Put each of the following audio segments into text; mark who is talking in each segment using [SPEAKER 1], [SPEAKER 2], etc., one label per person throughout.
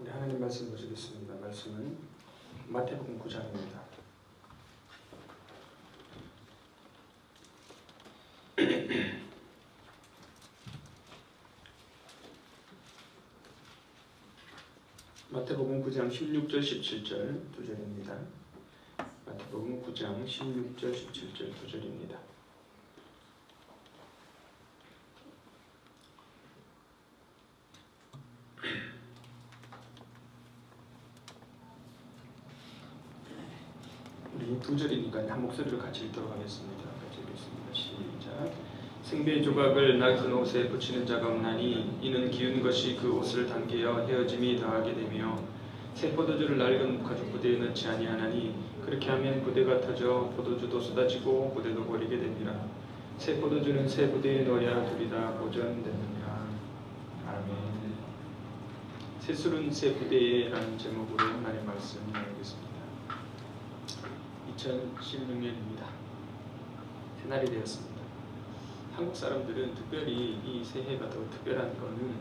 [SPEAKER 1] 우리 하나님 말씀 보시겠습니다. 말씀은 마태복음 9장입니다. 마태복음 9장 16절 17절 2절입니다. 마태복음 9장 16절 17절 2절입니다. 우리 2절이니까 한 목소리로 같이 읽도록 하겠습니다. 같이 읽겠습니다. 시작. 생배의 조각을 낡은 옷에 붙이는 자가 없나니 이는 기운 것이 그 옷을 당기어 헤어짐이 더하게 되며 새 포도주를 낡은 가죽 부대에 넣지 아니하나니 그렇게 하면 부대가 터져 포도주도 쏟아지고 부대도 버리게 됩니다. 새 포도주는 새 부대에 넣어야 둘이 다 보존됩니다. 아멘. 새 술은 새 부대에라는 제목으로 하나님의 말씀 나누겠습니다. 2016년입니다. 새날이 되었습니다. 한국 사람들은 특별히 이 새해가 더 특별한 거는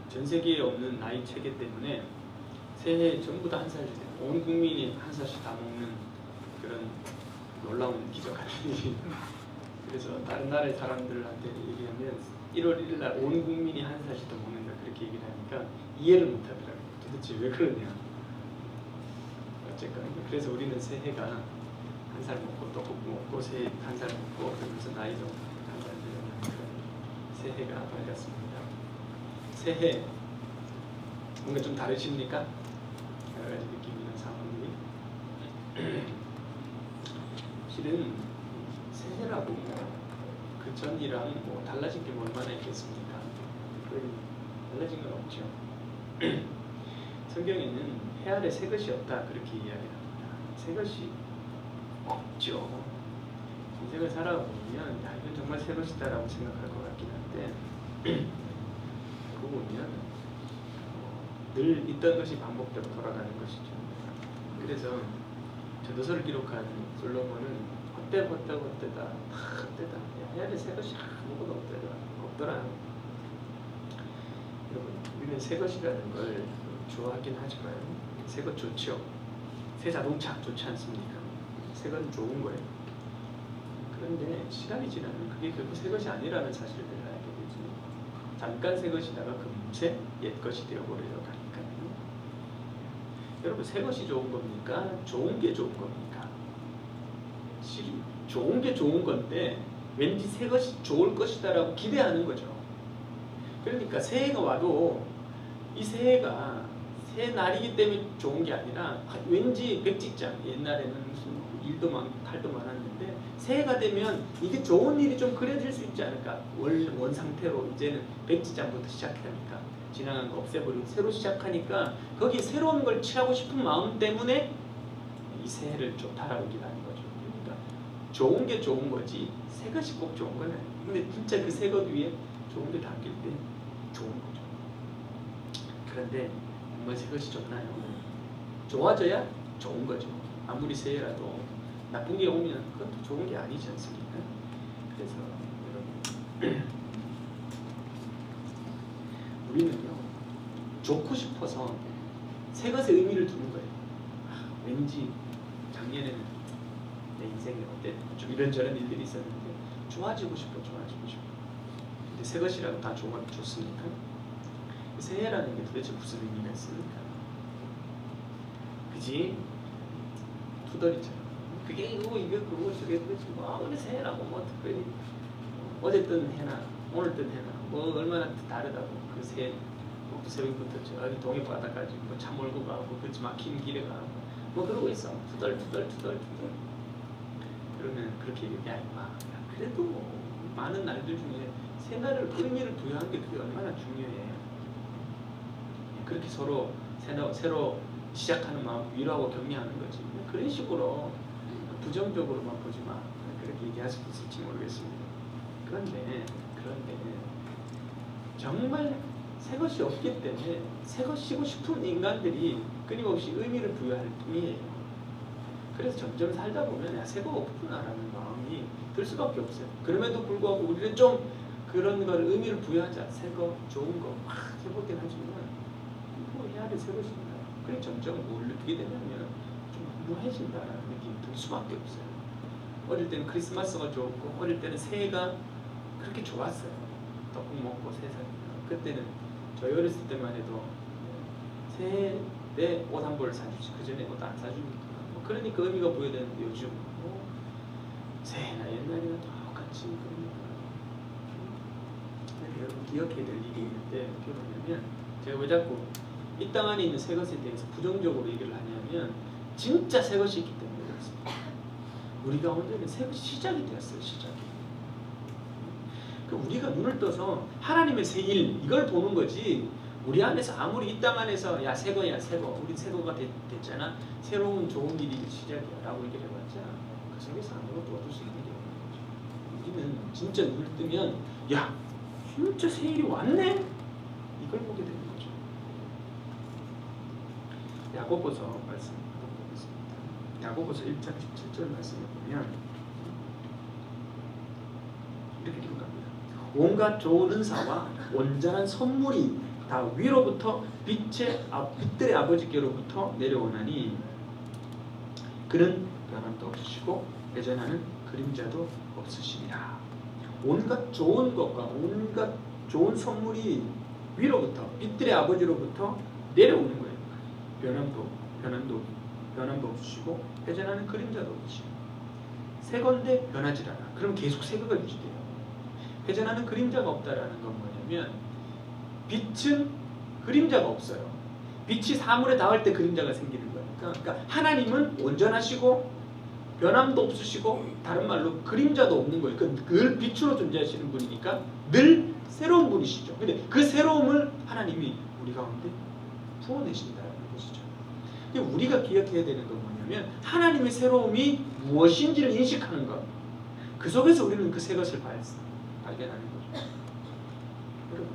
[SPEAKER 1] 전 세계에 없는 나이 체계 때문에 새해에 전부 다 한 살씩 온 국민이 한 살씩 다 먹는 그런 놀라운 기적 같은 일이. 그래서 다른 나라의 사람들한테 얘기하면 1월 1일 날 온 국민이 한 살씩 더 먹는다 그렇게 얘기를 하니까 이해를 못 하더라고요. 도대체 왜 그러냐. 어쨌건 그래서 우리는 새해가 한 살 먹고 또 먹고 새해 한 살 먹고 그러면서 나이도 한 살 되는 그런 새해가 밝았습니다. 새해 뭔가 좀 다르십니까? 여러 가지 느끼는 상황이. 실은 새해라고 그 전이랑 뭐 달라진 게 얼마나 있겠습니까? 거의 달라진 건 없죠. 성경에는 해 아래 새 것이 없다 그렇게 이야기합니다. 새 것이 없죠. 인생을 살아보면 야, 이건 정말 새 것이다라고 생각할 것 같긴 한데 그거 보면 늘 있던 것이 반복되고 돌아가는 것이죠. 그래서 전도서를 기록한 솔로몬은 헛되다 해 아래 새 것이 아무것도 없더라. 여러분 우리는 새 것이라는 걸 좋아하긴 하지만 새 것 좋죠. 새 자동차 좋지 않습니까? 새 건 좋은 거예요. 그런데 시간이 지나면 그게 결국 새 것이 아니라는 사실을 알게 되죠. 잠깐 새 것이다가 금세 옛 것이 되어버려 가니까요. 여러분 새 것이 좋은 겁니까? 좋은 게 좋은 겁니까? 실이 좋은 게 좋은 건데 왠지 새 것이 좋을 것이다라고 기대하는 거죠. 그러니까 새해가 와도 이 새해가 새 날이기 때문에 좋은 게 아니라 왠지 백지장 옛날에는 무슨 일도 많고 탈도 많았는데 새해가 되면 이게 좋은 일이 좀 그려질 수 있지 않을까. 원 상태로 이제는 백지장부터 시작하니까 지나간 거 없애버리고 새로 시작하니까 거기에 새로운 걸 취하고 싶은 마음 때문에 이 새해를 좀 달아오기라는 거죠. 그러니까 좋은 게 좋은 거지 새 것이 꼭 좋은 건 아니에요. 근데 진짜 그 새 것 위에 좋은 게 담길 때 좋은 거죠. 그런데 정말 새 것이 좋나요? 좋아져야 좋은 거죠. 아무리 새해라도 나쁜 게 오면 그것도 좋은 게 아니지 않습니까? 그래서 여러분 우리는요 좋고 싶어서 새 것의 의미를 두는 거예요. 왠지 작년에는 내 인생에 어때? 좀 이런저런 일들이 있었는데 좋아지고 싶어. 근데 새 것이라고 다 좋습니까? 새해라는 게 도대체 무슨 의미가 있습니까? 그지? 투덜이처럼 그게 이거 그거 저게 그렇지 뭐 아무리 새해라고 뭐 특별히 어제 뜬 해나 오늘 뜬 해나 뭐 얼마나 다르다고 그 새해 뭐 새벽부터 저기 동해 바다까지 뭐 차 몰고 가고 그 막힌 길에 가고 뭐 그러고 있어 투덜 그러면 그렇게 얘기해 야 임마 그래도 뭐 많은 날들 중에 새날을 의미를 부여한 게 그게 얼마나 중요해. 그렇게 서로 새로 시작하는 마음 위로하고 격려하는 거지. 그런 식으로 부정적으로만 보지 마. 그렇게 얘기할 수 있을지 모르겠습니다. 그런데 정말 새 것이 없기 때문에 새 것이고 싶은 인간들이 끊임없이 의미를 부여할 뿐이에요. 그래서 점점 살다 보면 새가 없구나라는 마음이 들 수밖에 없어요. 그럼에도 불구하고 우리는 좀 그런 걸 의미를 부여하자. 새 거, 좋은 거 막 해보긴 하지만 뭐 해야 날이 새 것입니다. 그래 점점 뭘 느끼게 되냐면 좀 무해진다라는 느낌이 들 수밖에 없어요. 어릴 때는 크리스마스가 좋았고 어릴 때는 새해가 그렇게 좋았어요. 떡국 먹고 새해 그때는 저희 어렸을 때만 해도 새해 때 옷 한 벌 사주지 그 전에 옷 안 사주니까 뭐 그러니까 의미가 보여되는데 요즘 뭐 새해나 옛날이나 똑같이 그러니까 여러분 기억해야 될 일이 있는데 어떻게 보냐면 제가 왜 자꾸 이 땅 안에 있는 새 것에 대해서 부정적으로 얘기를 하냐면 진짜 새 것이 있기 때문에 그렇습니다. 우리 가운데는 새 것이 시작이 되었어요. 시작이. 우리가 눈을 떠서 하나님의 새 일 이걸 보는 거지 우리 안에서 아무리 이 땅 안에서 야 새거야 새거 우리 새거가 됐잖아 새로운 좋은 일이 시작이야 라고 얘기를 해봤자 그 속에서 아무것도 얻을 수 있는 게 없는 거죠. 우리는 진짜 눈을 뜨면 야 진짜 새 일이 왔네 이걸 보게 되는 거죠. 야고보서 말씀 보겠습니다. 야고보서 1장 17절 말씀을 보면 이렇게 기록합니다. 온갖 좋은 은사와 온전한 선물이 다 위로부터 빛들의 아버지께로부터 내려오나니 그는 변함도 없으시고 배전하는 그림자도 없으시니라. 온갖 좋은 것과 온갖 좋은 선물이 위로부터 빛들의 아버지로부터 내려오는 거예요. 변함도 없으시고 배전하는 그림자도 없으시고 새건데 변하지 않아. 그럼 계속 새거가 유지돼요. 회전하는 그림자가 없다라는 건 뭐냐면 빛은 그림자가 없어요. 빛이 사물에 닿을 때 그림자가 생기는 거예요. 그러니까 하나님은 온전하시고 변함도 없으시고 다른 말로 그림자도 없는 거예요. 그러니까 늘 빛으로 존재하시는 분이니까 늘 새로운 분이시죠. 근데 그 새로움을 하나님이 우리 가운데 부어내신다는 것이죠. 근데 우리가 기억해야 되는 건 뭐냐면 하나님의 새로움이 무엇인지를 인식하는 것. 그 속에서 우리는 그 새 것을 발견하는 거죠. 여러분,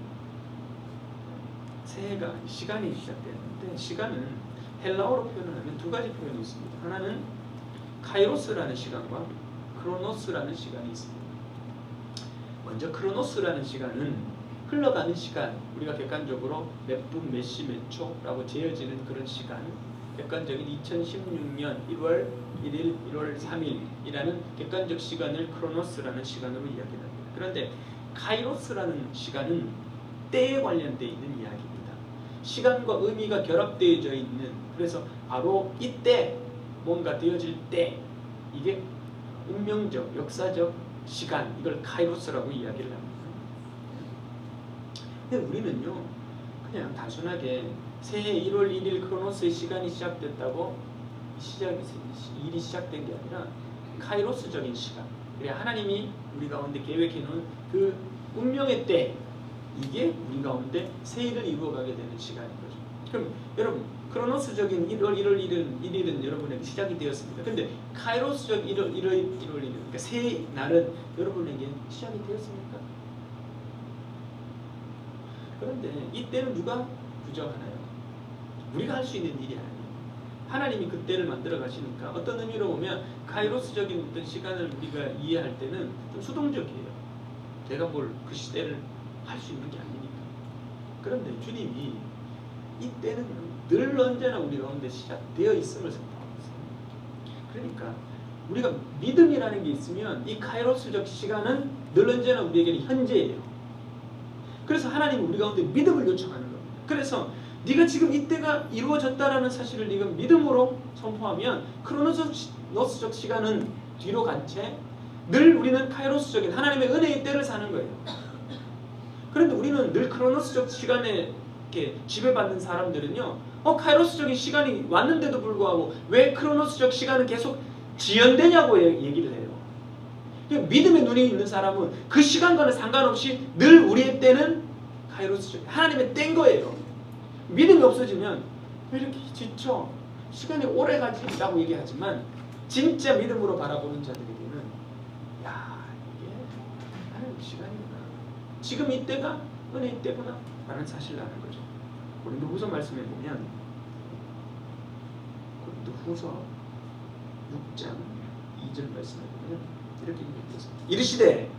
[SPEAKER 1] 새해가 시간이 시작되는데 시간은 헬라어로 표현을 하면 두 가지 표현이 있습니다. 하나는 카이로스라는 시간과 크로노스라는 시간이 있습니다. 먼저 크로노스라는 시간은 흘러가는 시간, 우리가 객관적으로 몇 분, 몇 시, 몇 초라고 재어지는 그런 시간, 객관적인 2016년 1월 1일, 1월 3일이라는 객관적 시간을 크로노스라는 시간으로 이야기합니다. 그런데 카이로스라는 시간은 때에 관련되어 있는 이야기입니다. 시간과 의미가 결합되어져 있는, 그래서 바로 이때 뭔가 되어질 때, 이게 운명적, 역사적 시간, 이걸 카이로스라고 이야기를 합니다. 근데 우리는요 그냥 단순하게 새해 1월 1일 크로노스의 시간이 시작됐다고 일이 시작된 게 아니라 카이로스적인 시간, 그래 하나님이 우리 가운데 계획해 놓은 그 운명의 때, 이게 우리 가운데 새해를 이루어가게 되는 시간인 거죠. 그럼 여러분 크로노스적인 1월 1일은 여러분에게 시작이 되었습니다. 그런데 카이로스적 1월 1일 그러니까 새해 날은 여러분에게 시작이 되었습니까? 그런데 이때는 누가 부정하나요? 우리가 할 수 있는 일이 아니에요. 하나님이 그 때를 만들어 가시니까 어떤 의미로 보면 카이로스적인 어떤 시간을 우리가 이해할 때는 좀 수동적이에요. 내가 뭘 그 시대를 할 수 있는 게 아니니까. 그런데 주님이 이때는 늘 언제나 우리 가운데 시작되어 있음을 선포하고 있어요. 그러니까 우리가 믿음이라는 게 있으면 이 카이로스적 시간은 늘 언제나 우리에게는 현재예요. 그래서 하나님이 우리 가운데 믿음을 요청하는 겁니다. 그래서 네가 지금 이때가 이루어졌다라는 사실을 네가 믿음으로 선포하면 크로노스적 시간은 뒤로 간 채 늘 우리는 카이로스적인 하나님의 은혜의 때를 사는 거예요. 그런데 우리는 늘 크로노스적 시간에 이렇게 지배받는 사람들은요, 카이로스적인 시간이 왔는데도 불구하고 왜 크로노스적 시간은 계속 지연되냐고 얘기를 해요. 믿음의 눈이 있는 사람은 그 시간과는 상관없이 늘 우리의 때는 카이로스적 하나님의 때인 거예요. 믿음이 없어지면 왜 이렇게 지쳐? 시간이 오래 가지? 라고 얘기하지만 진짜 믿음으로 바라보는 자들에게는 야, 이게 하나님의 시간이구나. 지금 이때가 은혜의 때구나 라는 사실을 아는 거죠. 고린도후서 말씀에 보면 고린도후서 6장 2절 말씀에 보면 이렇게 얘기했습니다. 이르시되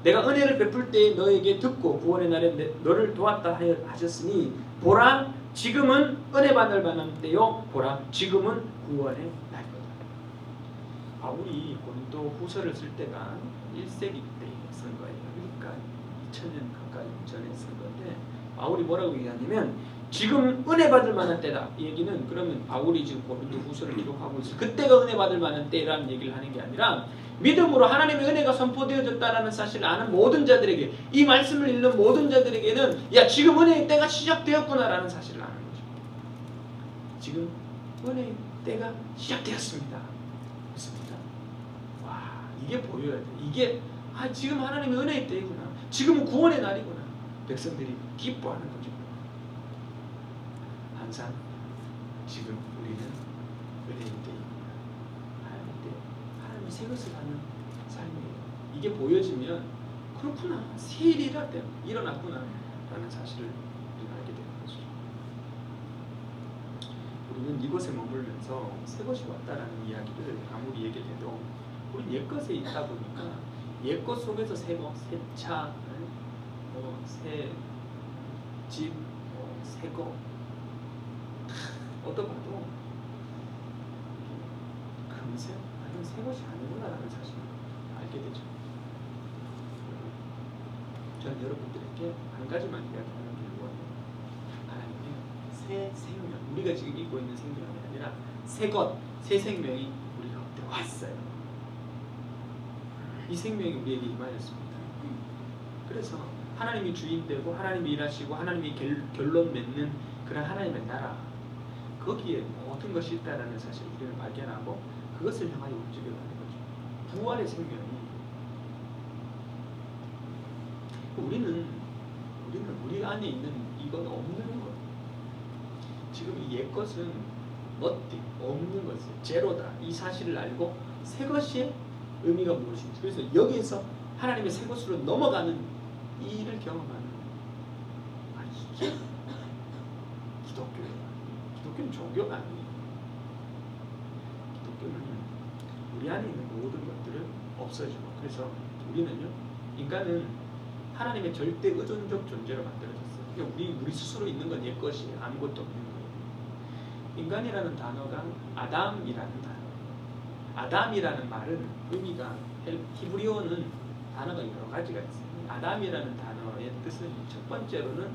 [SPEAKER 1] 내가 은혜를 베풀 때 너에게 듣고 구원의 날에 너를 도왔다 하셨으니 보라 지금은 은혜 받을 만한 때요. 보라, 지금은 구원의 날이거든. 바울이 고린도 후서를 쓸 때가 1세기 때 쓴 거예요. 그러니까 2000년 가까이 전에 쓴 건데 바울이 뭐라고 얘기하냐면 지금 은혜 받을 만한 때다. 이 얘기는 그러면 바울이 지금 고린도 후서를 기록하고 있어요. 그때가 은혜 받을 만한 때라는 얘기를 하는 게 아니라 믿음으로 하나님의 은혜가 선포되어졌다는 사실을 아는 모든 자들에게, 이 말씀을 읽는 모든 자들에게는 야, 지금 은혜의 때가 시작되었구나라는 사실을 아는 거죠. 지금 은혜의 때가 시작되었습니다. 그렇습니다. 와, 이게 보여야 돼. 이게 지금 하나님의 은혜의 때이구나. 지금은 구원의 날이구나. 백성들이 기뻐하는 거죠. 항상 지금 우리는 은혜의 때입니다. 하나님의 때, 하나님이 새 것을 하는 삶이에요. 이게 보여지면 그렇구나, 새 일이 일어났구나 라는 사실을 우리가 알게 되는 거죠. 우리는 이곳에 머물면서 새 것이 왔다라는 이야기를 아무리 얘기를 해도 우리 옛것에 있다 보니까 옛것 속에서 새 것, 새 차, 새 집, 새 것 얻어봐도 금세 이건 새 것이 아니구나라는 사실을 알게 되죠. 저는 여러분들에게 한 가지만 이야기하는 게 뭐예요? 하나님의 새 생명, 우리가 지금 입고 있는 생명이 아니라 새 것, 새 생명이 우리 가운데 왔어요. 이 생명이 우리에게 임하였습니다. 그래서 하나님이 주인되고 하나님이 일하시고 하나님이 결론 맺는 그런 하나님의 나라, 거기에 모든 것이 있다라는 사실을 우리는 발견하고 그것을 향하여 움직여가는 거죠. 부활의 생명이 우리는 우리 안에 있는 이건 없는 것. 지금 이 옛것은 nothing, 없는 것이에요. 제로다. 이 사실을 알고 새 것이 의미가 무엇인지, 그래서 여기에서 하나님의 새 것으로 넘어가는 이를 경험하는 이게 기독교예요. 기독교는 종교가 아니에요. 기독교는 우리 안에 있는 모든 것들을 없애주고, 그래서 우리는요, 인간은 하나님의 절대 의존적 존재로 만들어졌어요. 그러니까 우리 스스로 있는 건 옛것이 아무것도 없는 거예요. 인간이라는 단어가 아담이라는 단어예요. 아담이라는 말은 의미가, 히브리어는 단어가 여러 가지가 있어요. 아담이라는 단어의 뜻은 첫 번째로는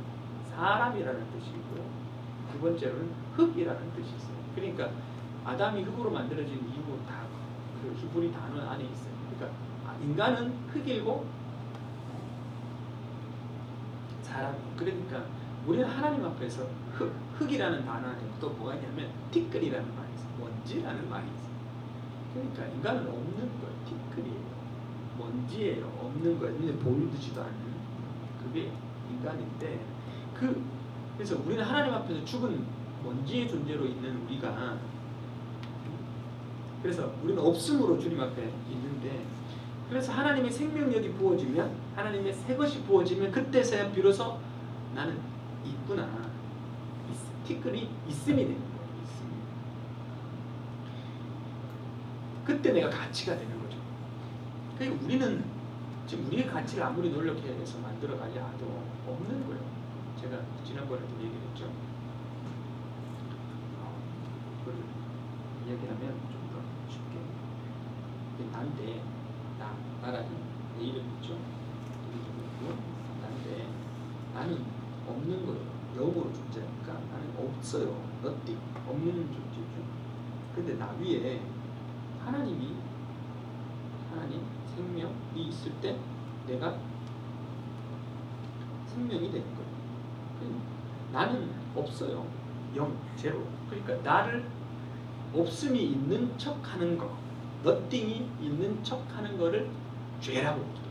[SPEAKER 1] 사람이라는 뜻이고요, 두 번째로는 흙이라는 뜻이 있어요. 그러니까 아담이 흙으로 만들어진 이유 다 그 히브리 단어 안에 있어요. 그러니까 인간은 흙이고 사람, 그러니까 우리는 하나님 앞에서 흙이라는 단어 안에 또 뭐가 있냐면 티끌이라는 말이 있어요. 먼지라는 말이 있어요. 그러니까 인간은 없는 거예요. 티끌이에요. 먼지예요. 없는 거예요. 근데 보이지도 않는 그게 인간인데, 그래서 우리는 하나님 앞에서 죽은 먼지의 존재로 있는 우리가, 그래서 우리는 없음으로 주님 앞에 있는데, 그래서 하나님의 생명력이 부어지면, 하나님의 새 것이 부어지면 그때서야 비로소 나는 있구나, 티끌이 있음이 되는 거예요. 있음이. 그때 내가 가치가 되는 거죠. 그러니까 우리는 지금 우리의 가치를 아무리 노력해서 만들어가려 해도 없는 거예요. 제가 지난번에도 얘기했죠. 그걸 이야기하면 좀 더 쉽게. 난데, 나라는 내 이름 있죠. 난데 나는 없는 거예요. 영으로 존재하니까 나는 없어요. nothing, 없는 존재죠. 근데 나 위에 하나님 생명이 있을 때 내가 생명이 되는 거예요. 나는 없어요. 0, 제로. 그러니까 나를 없음이 있는 척하는 거, nothing이 있는 척하는 거를 죄라고 얘기해요.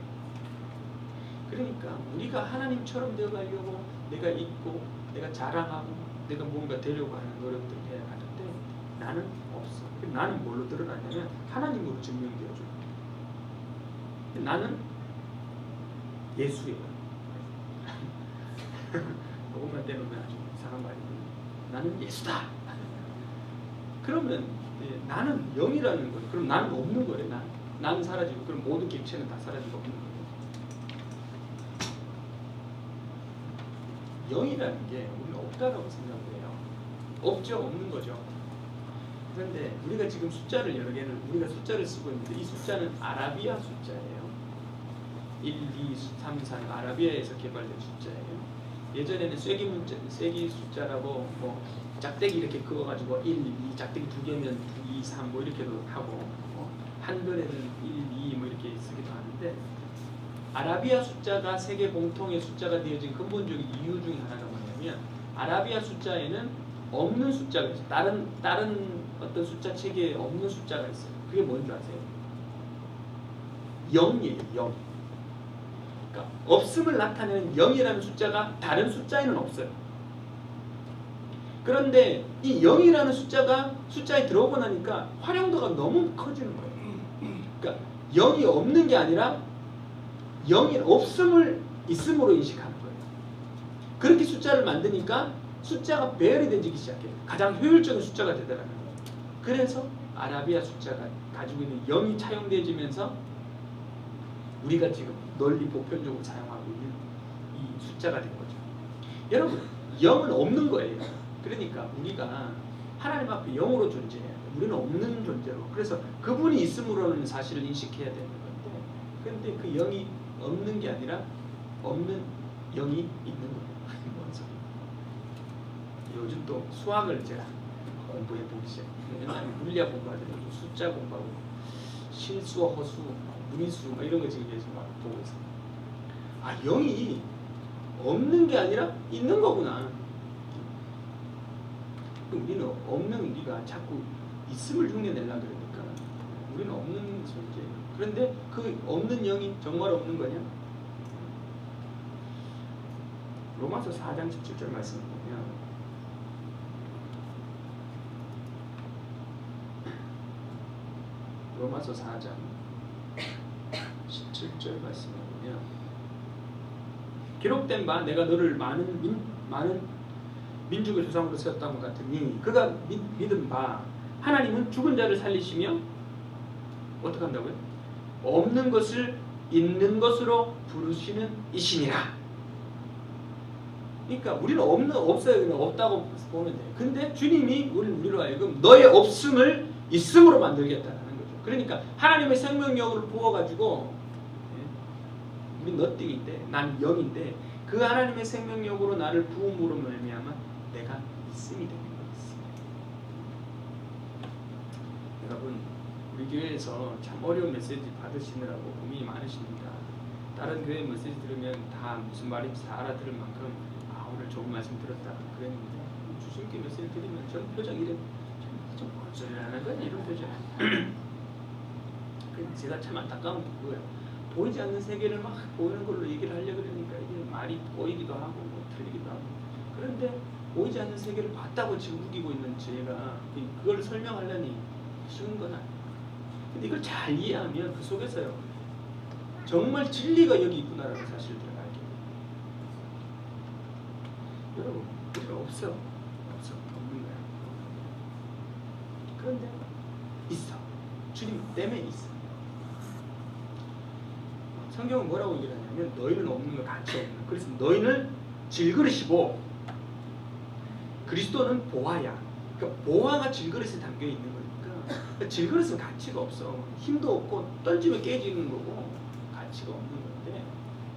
[SPEAKER 1] 그러니까 우리가 하나님처럼 되어가려고 내가 있고 내가 자랑하고 내가 뭔가 되려고 하는 노력들을 해야 하는데 나는 없어. 나는 뭘로 드러나냐면 하나님으로 증명되어줘요. 나는 예수예요. 그것만 떼놓으면 아주 이상한 말이거든요. 나는 예수다. 그러면 나는 영이라는 거예요. 그럼 나는 없는 거예요. 나는 사라지고, 그럼 모든 객체는 다 사라지고 없는 거예요. 영이라는 게 우리는 없다라고 생각해요. 없죠, 없는 거죠. 그런데 우리가 지금 숫자를 여러 개를 우리가 숫자를 쓰고 있는데 이 숫자는 아라비아 숫자예요. 1, 2, 3, 4 아라비아에서 개발된 숫자예요. 예전에는 쐐기 숫자라고 뭐 짝대기 이렇게 그어가지고 1, 2 짝대기 두 개면 2, 3 뭐 이렇게도 하고 한글에는 1, 2 뭐 이렇게 쓰기도 하는데 아라비아 숫자가 세계 공통의 숫자가 되어진 근본적인 이유 중에 하나가 뭐냐면 아라비아 숫자에는 없는 숫자가 있어요. 다른 어떤 숫자 체계에 없는 숫자가 있어요. 그게 뭔지 아세요? 0이에요. 0. 그러니까 없음을 나타내는 0이라는 숫자가 다른 숫자에는 없어요. 그런데 이 0이라는 숫자에 들어오고 나니까 활용도가 너무 커지는 거예요. 그러니까 0이 없는 게 아니라 0이 없음을 있음으로 인식하는 거예요. 그렇게 숫자를 만드니까 숫자가 배열이 되기 시작해요. 가장 효율적인 숫자가 되더라는 거예요. 그래서 아라비아 숫자가 가지고 있는 0이 차용되어지면서 우리가 지금 널리 보편적으로 사용하고 있는 이 숫자가 된 거죠. 여러분, 0은 없는 거예요. 그러니까 우리가 하나님 앞에 0으로 존재해야 돼요. 우리는 없는 존재로. 그래서 그분이 있음으로는 사실을 인식해야 되는 건데, 그런데 그 0이 없는 게 아니라 없는 0이 있는 거예요. 뭔 소리? 요즘 또 수학을 제가 공부해 보기 시작해요. 옛날에 물리학 공부하더니 숫자 공부하고 실수와 허수, 무리수 이런 거 지금 계속 막 보고 있어요. 아, 0이 없는 게 아니라 있는 거구나. 우리는 없는 우리가 자꾸 있음을 흉내내려고 그러니까 우리는 없는 존재예요. 그런데 그 없는 0이 정말 없는 거냐? 로마서 4장 17절 말씀을 보면 로마서 4장 17절 말씀을 보면 기록된 바 내가 너를 많은 민족의 조상으로 세웠다는 것 같으니 그가 믿은 바 하나님은 죽은 자를 살리시며 어떻게 한다고요? 없는 것을 있는 것으로 부르시는 이시니라. 그러니까 우리는 없어요. 그냥 없다고 보면 돼요. 근데 주님이 우리로 하여금 너의 없음을 있음으로 만들겠다는 거죠. 그러니까 하나님의 생명력을 부어가지고 우리 너띵인데 난 영인데 그 하나님의 생명력으로 나를 부음으로 말미암아 내가 있음이 되는 것입니다. 여러분, 우리 교회에서 참 어려운 메시지 받으시느라고 고민이 많으십니다. 다른 교회 메시지 들으면 다 무슨 말인지 다 알아들을 만큼 오늘 좋은 말씀 들었다 그랬는데 주신께 메시지 드리면 전 표정 이래 좀 뭔 소리 하는 거냐 이런 표정. 제가 참 안타까운 거고요. 보이지 않는 세계를 막 보이는 걸로 얘기를 하려고 그러니까 이게 말이 꼬이기도 하고 뭐 틀리기도 하고. 그런데 보이지 않는 세계를 봤다고 지금 우기고 있는 제가 그걸 설명하려니 쉬운 건 아니에요. 근데 이걸 잘 이해하면 그 속에서요 정말 진리가 여기 있구나라는 사실을 알게 돼요. 여러분, 우리가 없어 없는 거야. 그런데 있어. 주님 때문에 있어. 성경은 뭐라고 얘기를 하냐면 너희는 없는 거 가치 없는. 그래서 너희는 질그릇이고 그리스도는 보화야. 그러니까 보화가 질그릇에 담겨 있는 거니까 그러니까 질그릇은 가치가 없어. 힘도 없고 던지면 깨지는 거고 가치가 없는 건데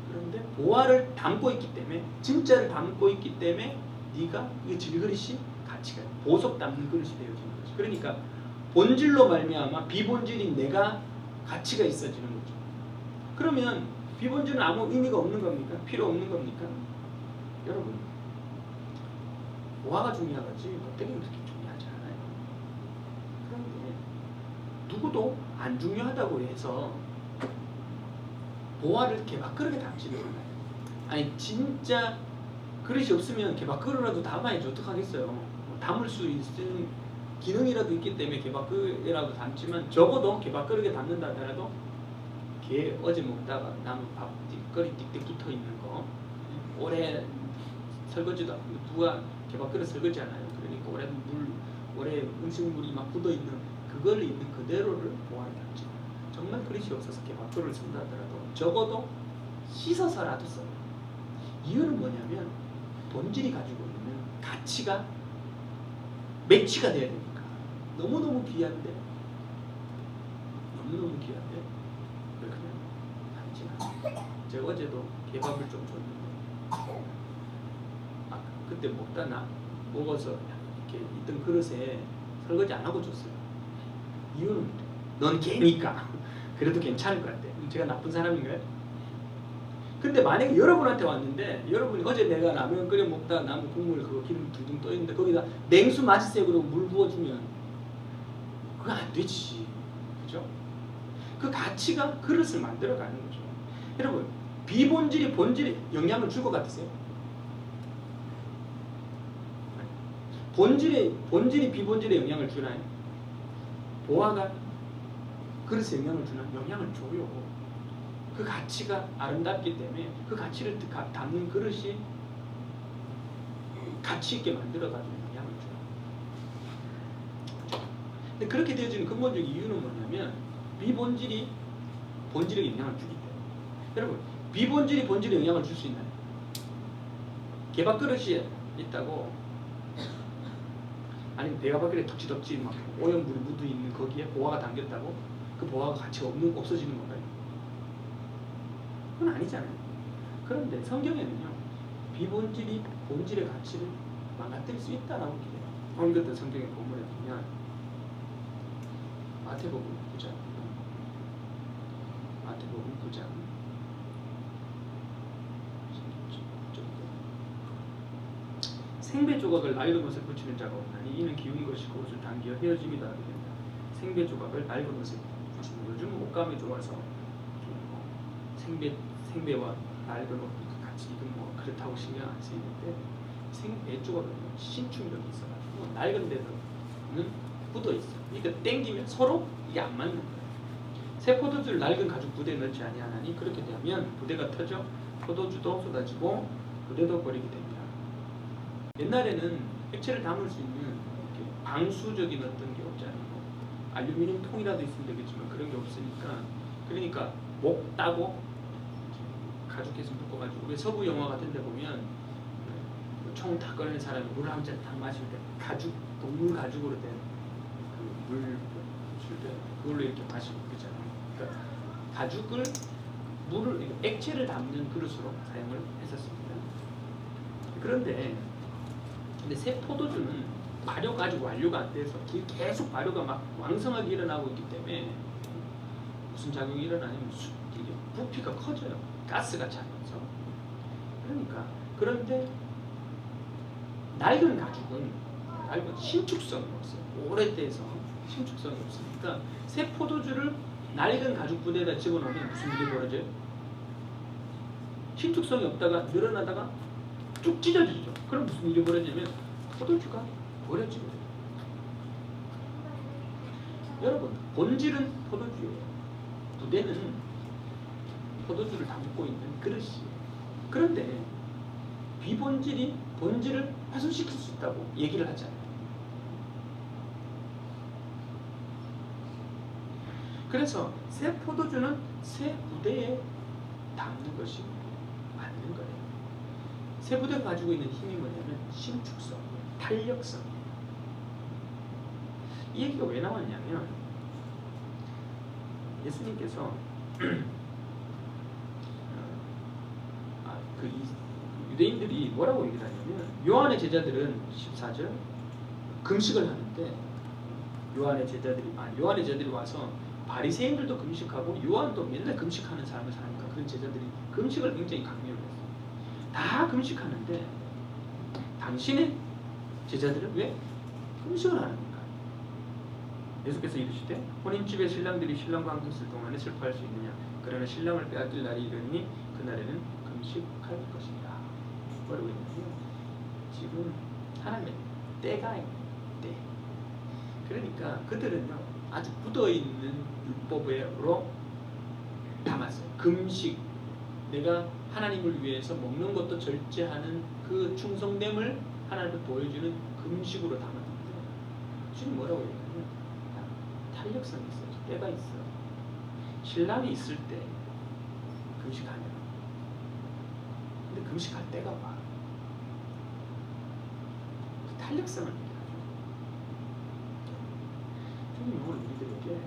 [SPEAKER 1] 그런데 보화를 담고 있기 때문에 진짜를 담고 있기 때문에 네가 이 질그릇이 가치가 보석 담는 그릇이 되어지는 거죠. 그러니까 본질로 말미암아 비본질인 내가 가치가 있어지는 거죠. 그러면 비본질은 아무 의미가 없는 겁니까? 필요 없는 겁니까? 여러분, 보화가 중요하지 껍데기는 그렇게 중요하지 않아요. 그런데 누구도 안 중요하다고 해서 보화를 개밥그릇에 담지는 않아요. 아니 진짜 그릇이 없으면 개밥그릇이라도 담아야지 어떡하겠어요. 담을 수 있는 기능이라도 있기 때문에 개밥그릇이라도 담지만 적어도 개밥그릇에 담는다 하더라도 개 어제 먹다가 남은 밥 뒷거리 띡띡 붙어 있는 거 오래 설거지도 안 하고 누가 개밥그릇 설거지 않아요. 그러니까 오래 음식물이 막 묻어 있는 그걸 있는 그대로를 보완을 하죠. 정말 그릇이 없어서 개밥그릇을 쓴다 하더라도 적어도 씻어서라도 써요. 이유는 뭐냐면 본질이 가지고 있는 가치가 매치가 돼야 되니까 너무너무 귀한데 그렇게 하지만 제가 어제도 개밥을 좀 줬는데 그때 먹어서 이렇게 있던 그릇에 설거지 안 하고 줬어요. 이유는 넌 개니까 그래도 괜찮을 것 같아. 제가 나쁜 사람인가요? 근데 만약에 여러분한테 왔는데 여러분이 어제 내가 라면 끓여 먹다 남은 국물 그거 기름 둥둥 떠 있는데 거기다 냉수 마시세요 그러고 물 부어주면 그거 안 되지. 그죠? 그 가치가 그릇을 만들어가는 거죠. 여러분 비본질이 본질에 영향을 줄 것 같으세요? 본질이 비본질에 영향을 주나요? 보화가 그릇에 영향을 주나? 영향을 줘요. 그 가치가 아름답기 때문에 그 가치를 담는 그릇이 가치 있게 만들어가지고 영향을 줘요. 근데 그렇게 되어지는 근본적인 이유는 뭐냐면 비본질이 본질에 영향을 주기 때문에. 여러분 비본질이 본질에 영향을 줄 수 있나요? 개밥 그릇이 있다고 아니면 대가박길에 덕지덕지 막 오염물이 묻어있는 거기에 보화가 담겼다고 그 보화가 가치가 없어지는 건가요? 그건 아니잖아요. 그런데 성경에는요 비본질이 본질의 가치를 망가뜨릴 수 있다라고 기대해요. 이것도 성경의 본문에 보면 마태복음 9장 생배 조각을 낡은 옷에 붙이는 자가 없나니 이는 기운 것이 그것을 당겨 헤어짐이 다 하게 된다. 생배 조각을 낡은 옷에 붙이는 요즘 옷감이 좋아서 생배와 낡은 옷 같이 이건 뭐 그렇다고 신경 안 쓰이는데 생배 조각은 신축력이 있어가지고 낡은 데는 굳어 있어. 그러니까 땡기면 서로 이게 안 맞는 거예요. 새 포도주를 낡은 가죽 부대에 넣지 아니하나니 그렇게 되면 부대가 터져 포도주도 쏟아지고 부대도 버리게 됩니다. 옛날에는 액체를 담을 수 있는 방수적인 어떤 게 없잖아요. 알루미늄 통이라도 있으면 되겠지만 그런 게 없으니까 그러니까 목 따고 가죽해서 묶어가지고 왜 서부 영화 같은 데 보면 총 다 꺼낸 사람이 물 한 잔 딱 마실 때 가죽 동물 가죽으로 된 그 물 줄 때 그걸로 이렇게 마시고 그러잖아요. 그러니까 가죽을 물을 액체를 담는 그릇으로 사용을 했었습니다. 그런데 새 포도주는 발효 가지고 완료가 안 돼서 계속 발효가 막 왕성하게 일어나고 있기 때문에 무슨 작용이 일어나냐면 부피가 커져요. 가스가 차면서. 그러니까 그런데 낡은 가죽은 신축성이 없어요. 오래돼서 신축성이 없으니까 새 포도주를 낡은 가죽 부대에다 집어넣으면 무슨 일이 벌어져요? 신축성이 없다가 늘어나다가 쭉 찢어지죠. 그럼 무슨 일이 벌어지냐면 포도주가 버려지게 돼요. 여러분 본질은 포도주예요. 부대는 포도주를 담고 있는 그릇이에요. 그런데 비본질이 본질을 훼손시킬 수 있다고 얘기를 하잖아요. 그래서 새 포도주는 새 부대에 담는 것이 맞는 거예요. 새 부대가 가지고 있는 힘이 뭐냐면 신축성, 탄력성이에요. 이 얘기가 왜 나왔냐면 예수님께서 유대인들이 뭐라고 얘기를 하냐면 요한의 제자들은 14절 금식을 하는데 요한의 제자들이 와서 바리새인들도 금식하고 요한도 맨날 금식하는 사람을 사니까 그런 제자들이 금식을 굉장히 강요를 했어요. 다 금식하는데 당신의 제자들은 왜 금식을 하는가? 예수께서 이르시되 혼인집에 신랑들이 신랑과 함께 있을 동안에 슬퍼할 수 있느냐? 그러나 신랑을 빼앗길 날이 이르니 그날에는 금식할 것이다. 뭐라고 했냐면 지금 하나님의 때가 있는 때. 그러니까 그들은요 아주 굳어있는 율법으로 담았어요. 금식, 내가 하나님을 위해서 먹는 것도 절제하는 그 충성됨을 하나님을 보여주는 금식으로 담았는데 주님 뭐라고 얘기하냐면 탄력성이 있어요. 때가 있어. 신랑이 있을 때 금식하면 근데 금식할 때가 와. 탄력성을 얘기하죠. 주님이 오늘 우리들에게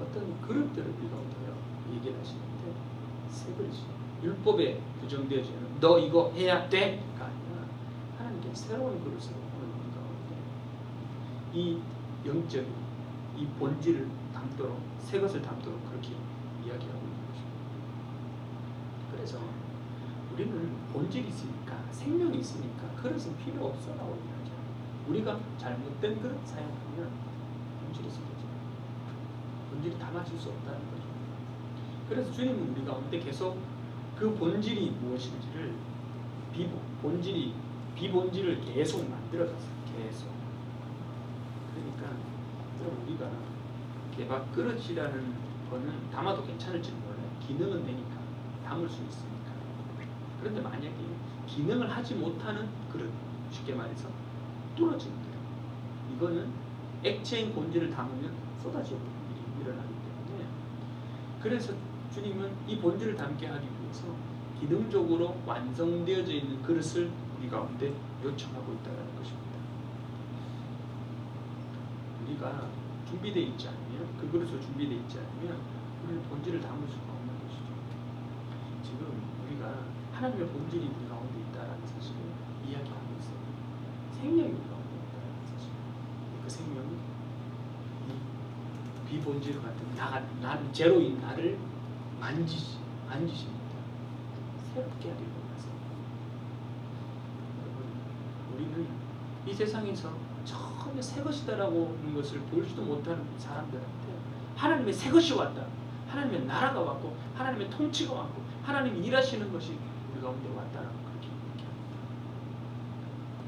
[SPEAKER 1] 어떤 그릇들을 우리가 얻어요. 얘기를 하시는데 새 그릇이 율법에 규정되어지는 너 이거 해야 돼가 아니라 하나님께 새로운 그릇으로 오늘 우리 가운데 이 영적인 이 본질을 담도록 새 것을 담도록 그렇게 이야기하고 있는 것입니다. 그래서 우리는 본질이 있으니까 생명이 있으니까 그릇은 필요 없어라고 이야기하죠. 우리가 잘못된 그릇 사용하면 본질이 쓰러져요. 본질이 담아질 수 없다는 거죠. 그래서 주님은 우리 가운데 계속 그 본질이 무엇인지를 비본질을 계속 만들어갔어요. 계속. 그러니까 우리가 개밥 그릇이라는 거는 담아도 괜찮을지 몰라요. 기능은 되니까 담을 수 있으니까. 그런데 만약에 기능을 하지 못하는 그릇, 쉽게 말해서 뚫어지는 거예요. 이거는 액체인 본질을 담으면 쏟아지는 일이 일어나기 때문에 그래서 주님은 이 본질을 담게 하기 위해서 기능적으로 완성되어져 있는 그릇을 우리 가운데 요청하고 있다는 것입니다. 우리가 준비되어 있지 않으면 그 그릇으로 준비되어 있지 않으면 우리는 본질을 담을 수가 없는 것이죠. 지금 우리가 하나님의 본질이 우리 가운데 있다는 사실을 이야기하고 있어요. 생명이 우리 가운데 있다는 사실. 그 생명이 비본질 같은 나는 제로인 나를 만지십니다. 새롭게 하기를 원하세요. 여러분, 우리는 이 세상에서 전혀 새 것이다라고 하는 것을 보지도 못하는 사람들한테 하나님의 새 것이 왔다. 하나님의 나라가 왔고 하나님의 통치가 왔고 하나님이 일하시는 것이 우리 가운데 왔다라고 그렇게 얘기합니다.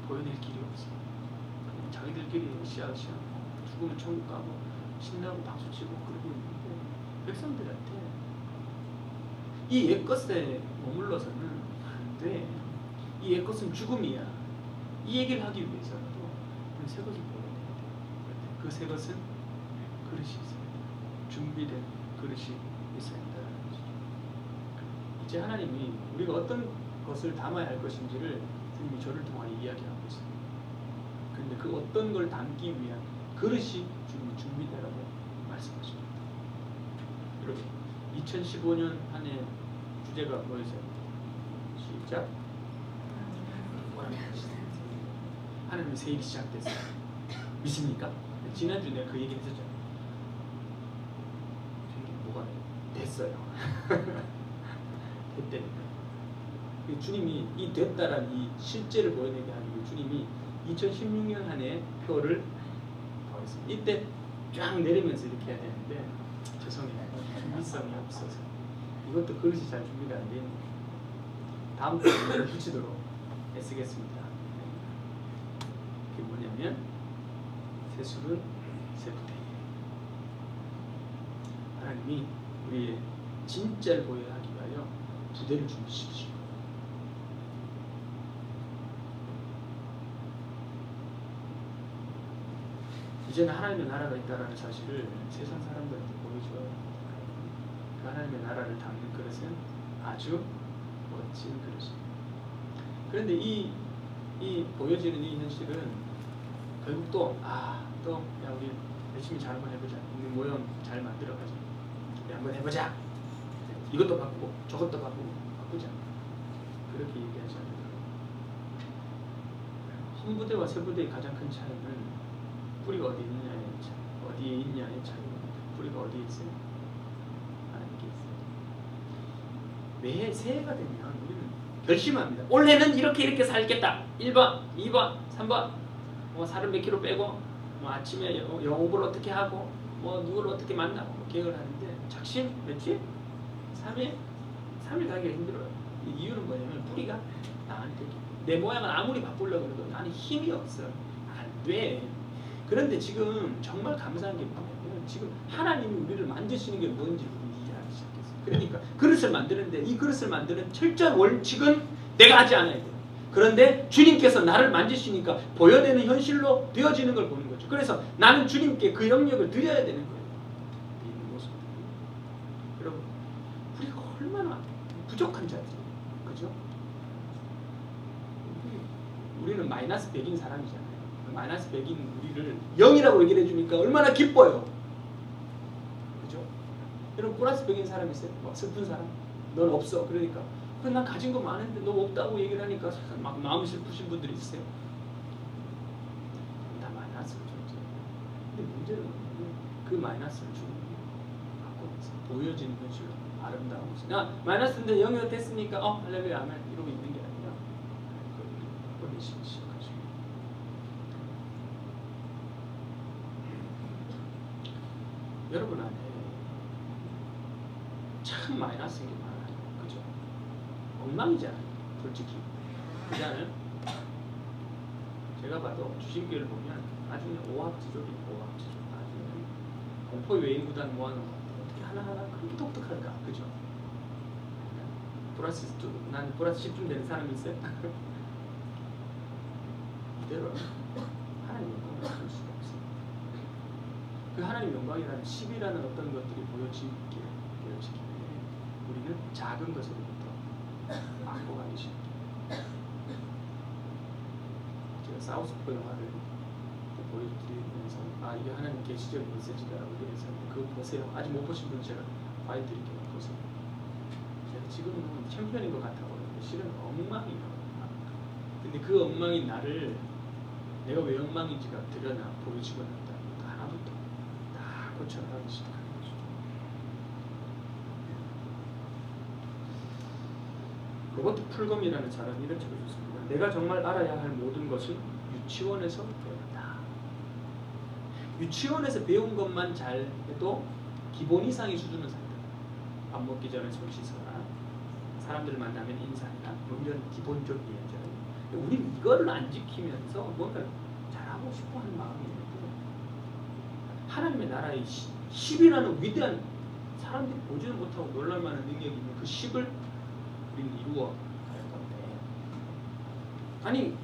[SPEAKER 1] 보여낼 길이 없어. 그냥 자기들끼리 으쌰으쌰 죽으면 천국 가고 신나고 박수치고 그러고 있는데 백성들한테 이 옛것에 머물러서는 안 돼. 이 옛것은 죽음이야. 이 얘기를 하기 위해서라도 새 것을 보여야 돼. 그 새 것은 그릇이 있어야 돼. 준비된 그릇이 있어야 한다는 것이죠. 이제 하나님이 우리가 어떤 것을 담아야 할 것인지를 주님이 저를 통하여 이야기하고 있습니다. 그런데 그 어떤 걸 담기 위한 그릇이 주님이 준비되라고 말씀하십니다. 여러분, 2015년 한 해 주제가 뭐였어요? 시작. 하나님의 새 일이 시작됐어요. 믿습니까? 지난주 내가 그 얘기 했었죠. 뭐가 됐어요. 됐다니까. 주님이 이 됐다라는 이 실제를 보여내게 하기 위해 주님이 2016년 한 해 표를 더했습니다. 이때 쫙 내리면서 이렇게 해야 되는데 죄송해요. 준비성이 없어서 이것도 그릇이 잘 준비가 안 되는 다음 주에 붙이도록 애쓰겠습니다. 그게 뭐냐면 새술은 새부대예요. 하나님이 우리의 진짜를 보여야 하기 위하여 부대를 주십시오. 이제는 하나님의 나라가 있다는 사실을 세상 사람들한테 보여줘야 합니다. 그 하나님의 나라를 담는 그릇은 아주 멋진 그릇입니다. 그런데 이 보여지는 이 현실은 결국 또 우리 열심히 잘 한번 해보자. 우리 모형 잘 만들어가자. 우리 한번 해보자. 이것도 바꾸고 저것도 바꾸자. 그렇게 얘기하지 않는다. 한 부대와 세 부대의 가장 큰 차이는 뿌리가 어디에 있냐의 차이입니다. 뿌리가 어디에 있어요? 하나님께 있어요. 매해 새해가 되면 우리는 결심합니다. 올해는 이렇게 살겠다. 1번, 2번, 3번. 살은 몇 킬로 빼고, 아침에 영업을 어떻게 하고, 누구를 어떻게 만나고 계획을 하는데 작심 며칠? 3일 가기가 힘들어요. 이유는 뭐냐면 뿌리가 나한테 내 모양을 아무리 바꾸려고 해도 나는 힘이 없어. 안 돼. 그런데 지금 정말 감사한 게 뭐냐면 지금 하나님이 우리를 만드시는 게 뭔지 우리 이해하기 시작했어요. 그러니까 그릇을 만드는데 이 그릇을 만드는 철저한 원칙은 내가 하지 않아야 돼요. 그런데 주님께서 나를 만지시니까 보여내는 현실로 되어지는 걸 보는 거죠. 그래서 나는 주님께 그 영역을 드려야 되는 거예요. 이 모습들이. 여러분, 우리가 얼마나 부족한 자들이에요. 그죠? 우리는 마이너스 100인 사람이잖아요. 마이너스 100인 우리를 0이라고 얘기를 해주니까 얼마나 기뻐요. 그죠? 여러분 플러스 100인 사람 있어요? 막 슬픈 사람? 넌 없어. 그러니까 그래, 난 가진 거 많은데 너 없다고 얘기를 하니까 막 마음이 슬프신 분들이 있어요. 다 마이너스를 줬죠. 근데 문제는 그 마이너스를 주는 게 바꿔서 보여지는 현실로 아름다운 것이. 마이너스인데 0이 됐으니까 할렐루야 아멘 이러고 있는 게 아니라 그걸 바꿔내시기 시작하죠. 여러분 안에 참 마이너스인 게 많아요. 그죠? 엉망이잖아요. 솔직히. 그렇지 않아요? 제가 봐도 주신교를 보면 나중에 오합지졸이에요. 오합지졸. 나중에 공포 외인구단 모아놓은 것 같아요. 어떻게 하나하나 그렇게 독특할까? 그죠? 난 플러스 10쯤 되는 사람이 있어요? 이대로 하나님 영광을 볼 수가 없어요. 그 하나님 영광이라는 10이라는 어떤 것들이 보여지기에 우리는 작은 것으로부터 안고 가기 시작해요. 제가 사우스포 영화를 보여드리면서 이게 하나님 계시적인 메시지다라고 얘기해서 그거 보세요. 아직 못 보신 분 제가 봐드릴게요. 보세요. 제가 지금은 챔피언인 것 같아 보이는데 실은 엉망이에요. 근데 그 엉망인 나를 내가 왜 엉망인지가 드러나 보여지고 난다. 하나부터 다 고쳐나가기 시작하는 거죠. 로버트 풀검이라는 사람이 이런 책을 썼습니다. 내가 정말 알아야 할 모든 것은 유치원에서 배운다. 유치원에서 배운 것만 잘 해도 기본 이상의 수준은 산다. 밥 먹기 전에 손 씻어라. 사람들 만나면 인사해라. 이런 기본적 예절. 우리는 이거를 안 지키면서 뭔가 잘하고 싶어하는 마음이 있고 하나님의 나라의 10이라는 위대한 사람들이 보지는 못하고 놀랄만한 능력이 있는 그 10을 우리는 이루어 갈 건데 아니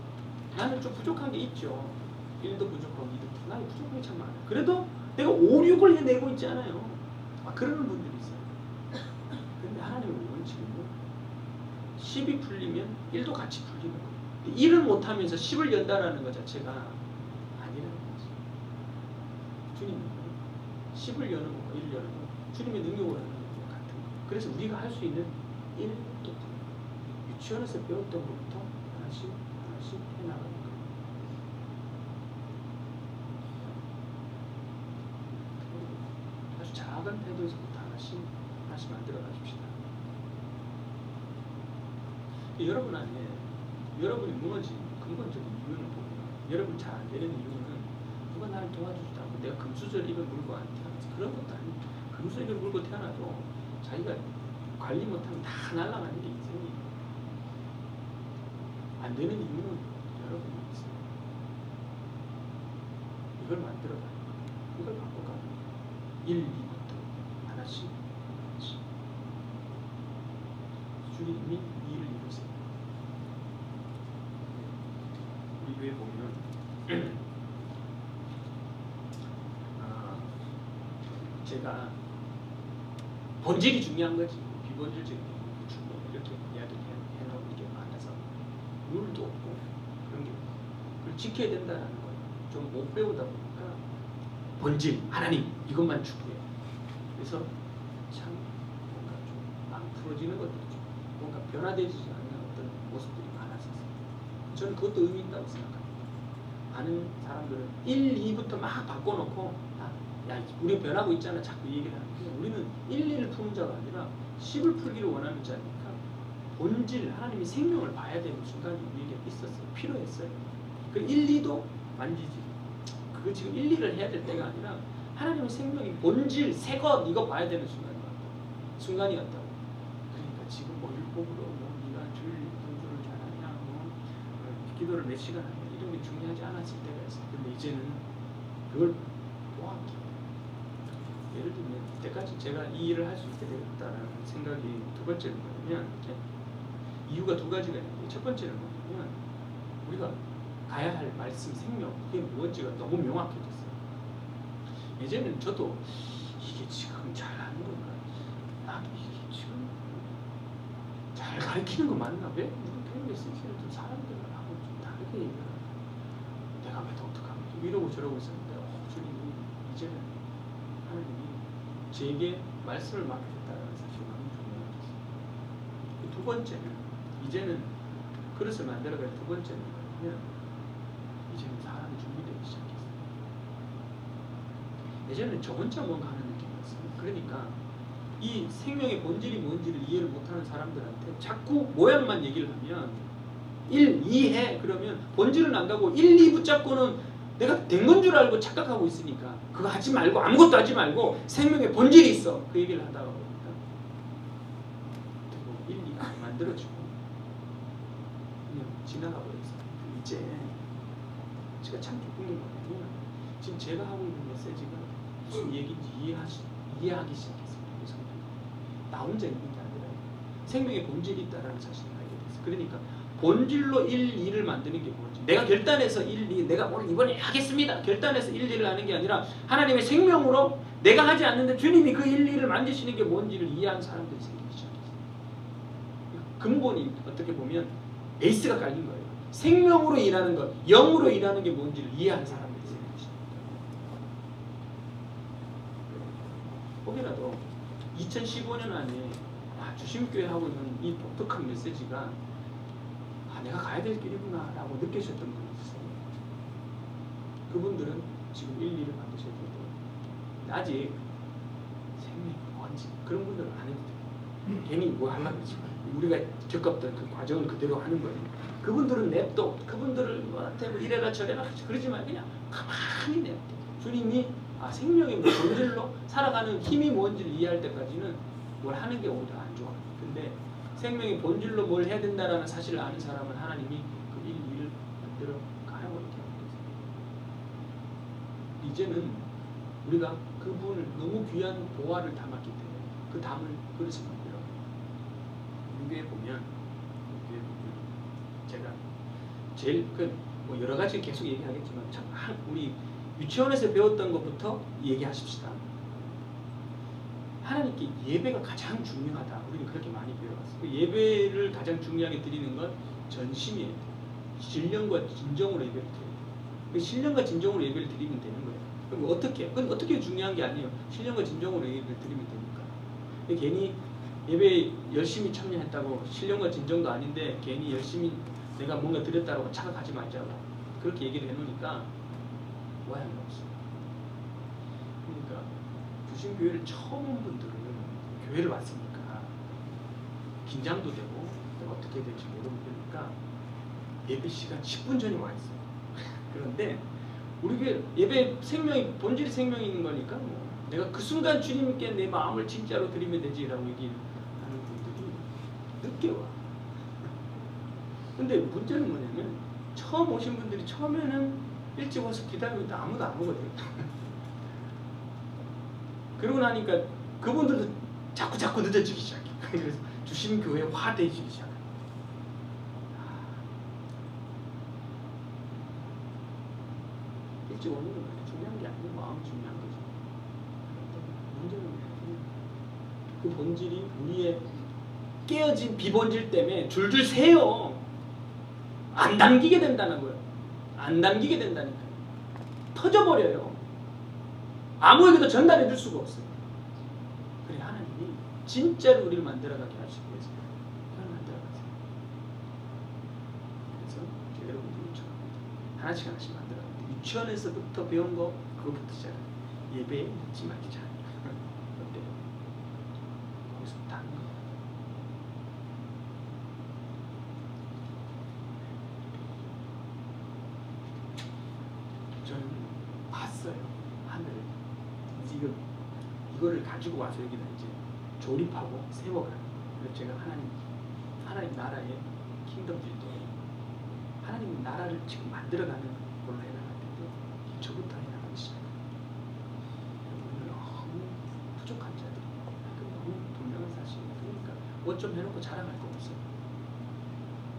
[SPEAKER 1] 나는 좀 부족한 게 있죠. 1도 부족하고 2도 부족하고 나는 부족한 게 참 많아요. 그래도 내가 5, 6을 해내고 있지 않아요. 그러는 분들이 있어요. 근데 하나님의 원칙은 10이 풀리면 1도 같이 풀리는 거예요. 1을 못하면서 10을 연다라는 것 자체가 아니라는 거죠. 주님은 10을 여는 것과 1을 여는 것 주님의 능력으로 하는 것 같은 거예요. 그래서 우리가 할 수 있는 1도 유치원에서 배웠던 것부터 하나씩 해나가는 거예요. 아주 작은 태도에서부터 하나씩 만들어 가십시다. 여러분 안에 여러분이 무너진 근본적인 이유는 보면 여러분 잘 안 되는 이유는 누가 나를 도와주지도 않고 내가 금수저 입에 물고 안 태어나서 그런 것도 아니고 금수저 입에 물고 태어나도 자기가 관리 못하면 다 날아가는 게 인생이에요. 안 되는 이유는 여러분이 있어요. 이걸 만들어가는 거예요. 이걸 바꿔가는 거예요. 1, 2부터 하나씩 주님이 일을 이루세요. 우리 교회 보면 제가 본질이 중요한 거지 비본질적인 게 중요해 이렇게 이야기를 해놓은 게 많아서 룰도 없고 그런 게 그걸 지켜야 된다는 걸 좀 못 배우다 보니까 본질 하나님 이것만 추구해. 그래서 참 뭔가 좀 안 풀어지는 것들이죠. 뭔가 변화되지 않는 어떤 모습들이 많았었어요. 저는 그것도 의미 있다고 생각합니다. 많은 사람들은 1, 2부터 막 바꿔놓고 야 우리 변하고 있잖아 자꾸 얘기를 하는데 우리는 1, 2를 푸는 자가 아니라 10을 풀기를 원하는 자니까 본질 하나님이 생명을 봐야 되는 순간이 우리에게 있었어요. 필요했어요. 그 1, 2도 만지지 그거 지금 1, 2를 해야 될 때가 아니라 하나님의 생명이 본질 새것 이거 봐야 되는 순간이었다고. 그러니까 지금 뭐 율법으로 네가 주일 공부를 잘하냐 기도를 몇 시간 하냐 이런 게 중요하지 않았을 때가 있어요. 근데 이제는 그걸 보았기 예를 들면 이때까지 제가 이 일을 할 수 있게 되었다는 생각이 두 번째는 뭐냐면 이유가 두 가지가 있는데 첫 번째는 뭐냐면 우리가 가야 할 말씀 생명 그게 무엇인지가 너무 명확해졌어요. 예전에는 저도 이게 지금 잘하는 건가 나도 이게 지금 잘 가르치는 거 맞나 왜 우리 교회에서 이렇게 사람들을 하고 좀 다르게 얘기를 내가 왜 독특하면 이러고 저러고 있었는데 주님이 이제는 하나님이 제게 말씀을 맡겼다는 사실이 너무 중요해졌어요. 두 번째는 이제는 그릇을 만들어갈 두 번째는 뭐냐면 이제는 사람이 준비되기 시작했어요. 예전에는 저 혼자 뭔가 하는 느낌이었어요. 그러니까 이 생명의 본질이 뭔지를 이해를 못하는 사람들한테 자꾸 모양만 얘기를 하면 1, 2해 그러면 본질은 안다고 1, 2 붙잡고는 내가 된 건 줄 알고 착각하고 있으니까 그거 하지 말고 아무것도 하지 말고 생명의 본질이 있어 그 얘기를 하다가 보니까 그리고 1, 2가 안 만들어지고 그냥 지나가 버렸어요. 이제 제가 참 기쁜 게 뭐냐면 지금 제가 하고 있는 메시지가 무슨 얘기인지 이해하기 시작했어요. 그래서 나 혼자 있는 게 아니라 생명의 본질이 있다는 사실을 알게 됐어요. 그러니까 본질로 1, 2를 만드는 게 뭐지? 내가 결단해서 1, 2 내가 오늘 이번에 하겠습니다. 결단해서 1, 2를 하는 게 아니라 하나님의 생명으로 내가 하지 않는데 주님이 그 1, 2를 만드시는 게 뭔지를 이해하는 사람들이 생기기 시작했어요. 근본이 어떻게 보면 베이스가 깔린 거예요. 생명으로 일하는 것, 영으로 일하는 게 뭔지를 이해하는 사람들이 생기기 시작합니다. 혹여라도 2015년 안에 주심교회 하고 있는 이 독특한 메시지가 내가 가야 될 길이구나 라고 느끼셨던 분이 있어요. 그분들은 지금 1, 2를 만드셔야 되고 아직 생명이 뭔지 그런 분들은 안 해도 돼요. 괜히 뭐 하려고 그러지 말고 우리가 겪었던 그 과정을 그대로 하는 거예요. 그분들은 냅둬. 그분들을 뭐한테 뭐 이래라 저래라 그러지 말고 그냥 가만히 냅둬. 주님이 생명의 본질로 살아가는 힘이 뭔지를 이해할 때까지는 뭘 하는 게 오히려 안 좋아. 근데 생명의 본질로 뭘 해야 된다라는 사실을 아는 사람은 하나님이 그 1, 2를 만들어 가라고 이렇게 하고 있어요. 이제는 우리가 그분을 너무 귀한 보화를 담았기 때문에 그 담을 그릇을 만들어. 유교에 보면 제가 제일 뭐 여러 가지 계속 얘기하겠지만 참 우리 유치원에서 배웠던 것부터 얘기하십시다. 하나님께 예배가 가장 중요하다. 우리는 그렇게 많이 배워왔어요. 그 예배를 가장 중요하게 드리는 건 전심이에요. 신령과 진정으로 예배를 드려요. 그 신령과 진정으로 예배를 드리면 되는 거예요. 그럼 어떻게? 그건 어떻게 중요한 게 아니에요. 신령과 진정으로 예배를 드리면 되니까. 괜히 예배에 열심히 참여했다고 신령과 진정도 아닌데 괜히 열심히 내가 뭔가 드렸다고 착각하지 말자고 그렇게 얘기를 해놓으니까 모양이 없어요. 그러니까 부신교회를 처음 온 분들은 교회를 왔으니까 긴장도 되고 어떻게 될지 모르니까 예배 시간 10분 전에 와 있어요. 그런데 우리 교회 예배 생명이 본질이 생명이 있는 거니까 뭐 내가 그 순간 주님께 내 마음을 진짜로 드리면 되지라고 얘기하는 분들이 늦게 와. 근데 문제는 뭐냐면 처음 오신 분들이 처음에는 일찍 와서 기다리고 아무도 안 오거든요. 그러고 나니까 그분들도 자꾸 늦어지기 시작해. 그래서 주심교회 화되기 시작해. 일찍 오는 건 그렇게 중요한 게 아니고 마음이 중요한 거죠. 문제는 그 본질이 우리의 깨어진 비본질 때문에 줄줄 새요. 안 담기게 된다는 거예요. 안 담기게 된다니까요. 터져버려요. 아무에게도 전달해 줄 수가 없어요. 그래 하나님이 진짜로 우리를 만들어가게 하시기 위해서 그걸 만들어가세요. 그래서 여러분들 유치원합니다. 하나씩 만들어갑니다. 유치원에서부터 배운 거 그거부터 시작해요. 예배에 묻지 말자. 어때요? 거기서부터 하는 거예요. 저는 봤어요. 하늘을. 이거를 가지고 와서 여기다 이제 조립하고 세워가는 거예요. 제가 하나님 나라의 킹덤빌더 하나님 나라를 지금 만들어가는 걸로 해나갈 텐데 저부터 해나가기 시작해요. 여러분들 너무 부족한 자들이 너무 분명한 사실이에요. 그러니까 뭐 좀 해놓고 자랑할 거 없어요.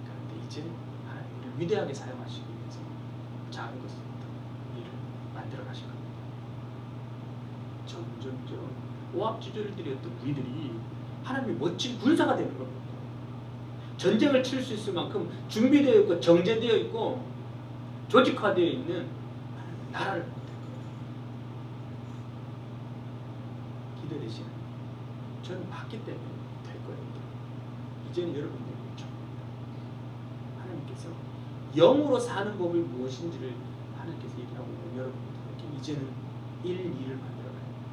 [SPEAKER 1] 그런데 이제 하나님을 위대하게 사용하시기 위해서 작은 것부터 우리를 만들어 가실 겁니다. 점점점 오합지졸들이었던 우리들이 하나님의 멋진 군사가 되는 겁니다. 전쟁을 칠 수 있을 만큼 준비되어 있고 정제되어 있고 조직화되어 있는 나라를 기다리시는 저는 봤기 때문에 될 거예요. 이제는 여러분들이 요청합니다. 하나님께서 영으로 사는 법이 무엇인지를 하나님께서 얘기하고 있는 여러분들에게 이제는 1,2를 만들어가야 됩니다.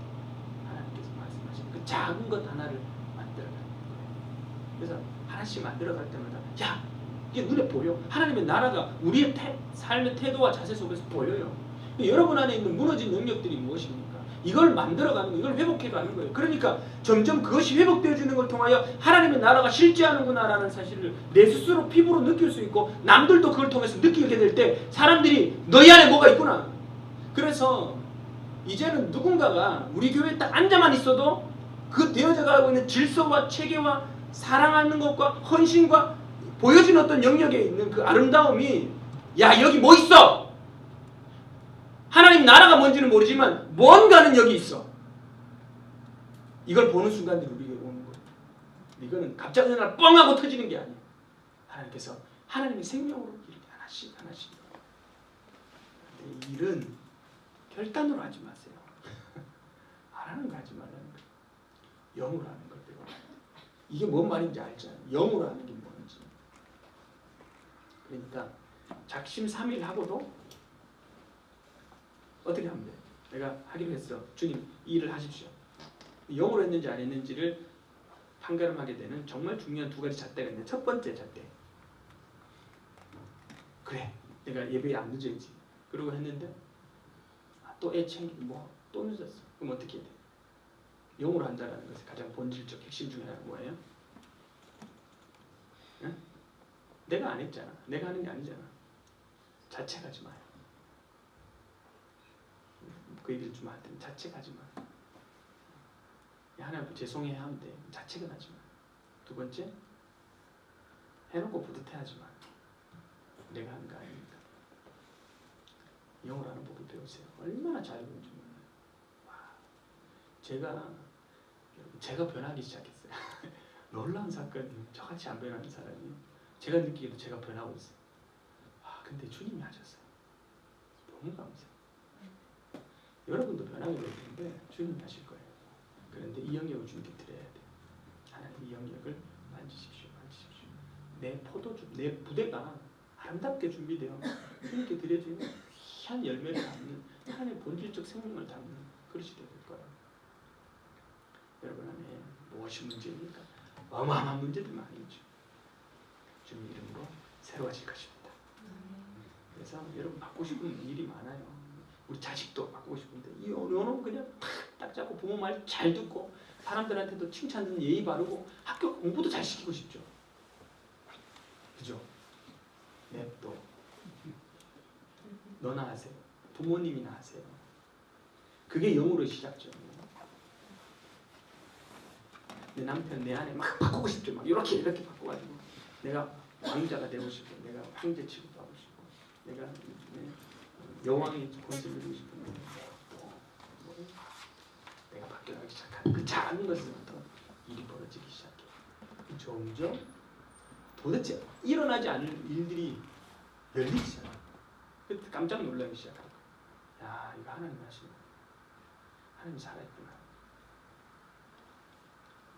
[SPEAKER 1] 하나님께서 말씀하시는 그 작은 것 하나를 만들어가는 거예요. 그래서 하나씩 만들어갈 때마다 야! 이게 눈에 보여. 하나님의 나라가 우리의 삶의 태도와 자세 속에서 보여요. 여러분 안에 있는 무너진 능력들이 무엇입니까? 이걸 만들어가는 거, 이걸 회복해가는 거예요. 그러니까 점점 그것이 회복되어지는 걸 통하여 하나님의 나라가 실제하는구나라는 사실을 내 스스로 피부로 느낄 수 있고 남들도 그걸 통해서 느끼게 될 때 사람들이 너희 안에 뭐가 있구나. 그래서 이제는 누군가가 우리 교회에 딱 앉아만 있어도 그 되어져 가고 있는 질서와 체계와 사랑하는 것과 헌신과 보여진 어떤 영역에 있는 그 아름다움이 야 여기 뭐 있어? 하나님 나라가 뭔지는 모르지만 뭔가는 여기 있어. 이걸 보는 순간들이 우리에게 오는 거예요. 이거는 갑자기 어느 날 뻥 하고 터지는 게 아니에요. 하나님께서 하나님의 생명으로 이렇게 하나씩 이 일은 결단으로 하지 마세요. 안 하는 거 하지 말라는 거예요. 영으로 하는 걸 배워야 돼요. 이게 뭔 말인지 알잖아요. 영으로 하는 게 뭔지. 그러니까 작심삼일하고도 어떻게 하면 돼? 내가 하기로 했어. 주님 이 일을 하십시오. 영으로 했는지 안 했는지를 판가름하게 되는 정말 중요한 두 가지 잣대가 있는데 첫 번째 잣대. 그래 내가 예배에 안 늦어야지. 그러고 했는데 또 애 챙기고 또 늦었어. 그럼 어떻게 해야 돼? 영으로 한다는 것의 가장 본질적 핵심 중에 하나가 뭐예요? 응? 내가 안 했잖아. 내가 하는 게 아니잖아. 자책하지 마요. 그 얘기를 좀 할 때는 자책하지 마. 하나님 죄송해 하면 돼. 자책은 하지 마. 두 번째, 해놓고 뿌듯해하지 마. 내가 하는 거 아니니까. 영어로 하는 법을 배우세요. 얼마나 자유로운지 몰라요. 와, 제가 변하기 시작했어요. 놀라운 사건이에요. 저같이 안 변하는 사람이 제가 느끼기에도 제가 변하고 있어요. 근데 주님이 하셨어요. 너무 감사해요. 여러분도 변하게 될 텐데 주님이 하실 거예요. 그런데 이 영역을 주님께 드려야 돼요. 하나님 이 영역을 만지십시오. 내 포도주, 내 부대가 아름답게 준비되어 주님께 드려지는 귀한 열매를 담는 하나님의 본질적 생명을 담는 그릇이 되어 될 거예요. 여러분 안에 무엇이 문제입니까? 어마어마한 문제들 많이 있죠. 주님 이름으로 새로워질 것입니다. 그래서 여러분 바꾸고 싶은 일이 많아요. 우리 자식도 바꾸고 싶은데 이 언어는 그냥 딱 잡고 부모 말 잘 듣고 사람들한테도 칭찬 듣는 예의 바르고 학교 공부도 잘 시키고 싶죠. 그죠? 냅둬. 너나 하세요. 부모님이나 하세요. 그게 영으로 시작죠. 내 남편 내 아내 막 바꾸고 싶죠. 막 이렇게 바꿔가지고 내가 왕자가 되고 싶고 내가 황제 취급하고 싶고 내가 여왕의 권세를 누리고 싶은데 내가 바뀌어가기 시작하는 그 작은 것부터 일이 벌어지기 시작해. 점점 도대체 일어나지 않을 일들이 열리기 시작해. 그때 깜짝 놀라기 시작하고 야 이거 하나님 하시는 거야. 하나님 살아있구나.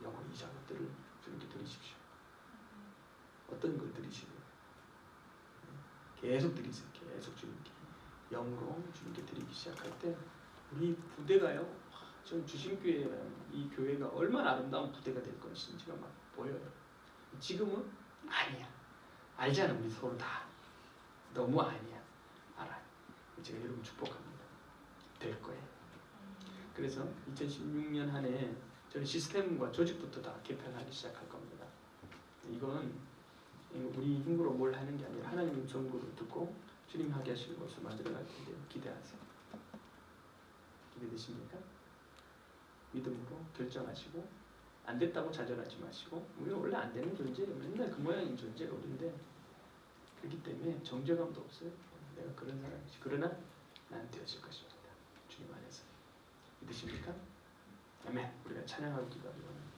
[SPEAKER 1] 영원 이 작업들을 주님께 드리십시오. 어떤 걸 드리시고요? 계속 드리세요. 계속 주님께. 영으로 주님께 드리기 시작할 때 우리 부대가요. 전 주심교회 이 교회가 얼마나 아름다운 부대가 될 것인지가 막 보여요. 지금은 아니야. 알잖아 우리 서로 다. 너무 아니야. 알아요. 제가 여러분 축복합니다. 될 거예요. 그래서 2016년 한 해 저는 시스템과 조직부터 다 개편하기 시작할 겁니다. 이건 우리 힘으로 뭘 하는 게 아니라 하나님의 전구를 듣고 주님 하게 하시는 것을 만들어갈 텐데 기대하세요. 기대되십니까? 믿음으로 결정하시고 안 됐다고 좌절하지 마시고 우리는 원래 안 되는 존재예요. 맨날 그 모양인 존재가 우리인데 그렇기 때문에 정죄감도 없어요. 내가 그런 사람이지. 그러나 난 되어질 것입니다. 주님 안에서. 믿으십니까? 아멘. 우리가 찬양하고 기도하기로 합니다.